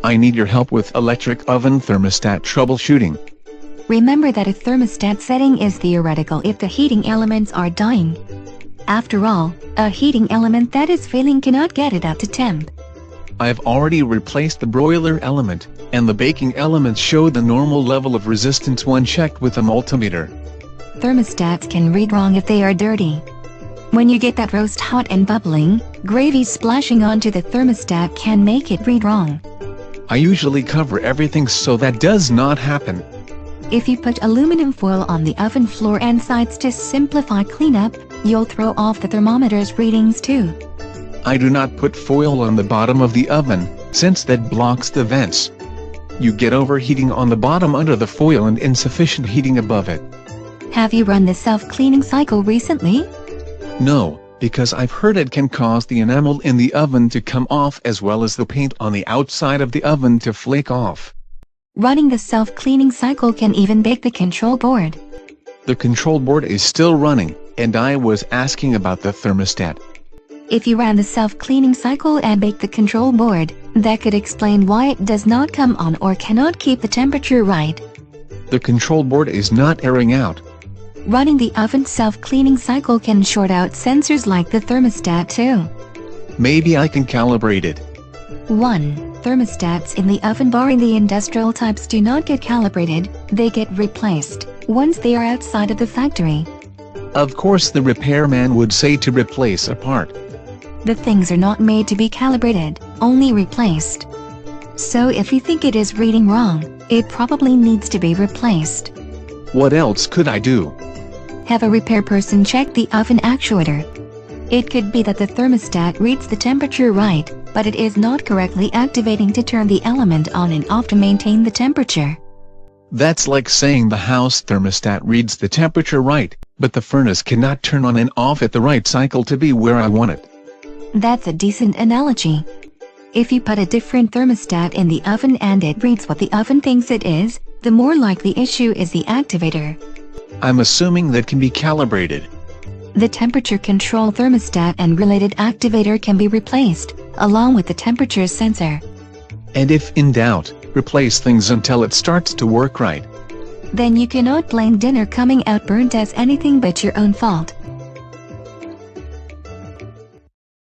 I need your help with electric oven thermostat troubleshooting. Remember that a thermostat setting is theoretical if the heating elements are dying. After all, a heating element that is failing cannot get it up to temp. I've already replaced the broiler element, and the baking elements show the normal level of resistance when checked with a multimeter. Thermostats can read wrong if they are dirty. When you get that roast hot and bubbling, gravy splashing onto the thermostat can make it read wrong. I usually cover everything so that does not happen. If you put aluminum foil on the oven floor and sides to simplify cleanup, you'll throw off the thermometer's readings too. I do not put foil on the bottom of the oven, since that blocks the vents. You get overheating on the bottom under the foil and insufficient heating above it. Have you run the self-cleaning cycle recently? No, because I've heard it can cause the enamel in the oven to come off as well as the paint on the outside of the oven to flake off. Running the self-cleaning cycle can even bake the control board. The control board is still running, and I was asking about the thermostat. If you ran the self-cleaning cycle and baked the control board, that could explain why it does not come on or cannot keep the temperature right. The control board is not airing out. Running the oven self-cleaning cycle can short out sensors like the thermostat too. Maybe I can calibrate it. 1. Thermostats in the oven barring the industrial types do not get calibrated, they get replaced once they are outside of the factory. Of course the repairman would say to replace a part. The things are not made to be calibrated, only replaced. So if you think it is reading wrong, it probably needs to be replaced. What else could I do? Have a repair person check the oven actuator. It could be that the thermostat reads the temperature right, but it is not correctly activating to turn the element on and off to maintain the temperature. That's like saying the house thermostat reads the temperature right, but the furnace cannot turn on and off at the right cycle to be where I want it. That's a decent analogy. If you put a different thermostat in the oven and it reads what the oven thinks it is, the more likely issue is the activator. I'm assuming that can be calibrated. The temperature control thermostat and related activator can be replaced, along with the temperature sensor. And if in doubt, replace things until it starts to work right. Then you cannot blame dinner coming out burnt as anything but your own fault.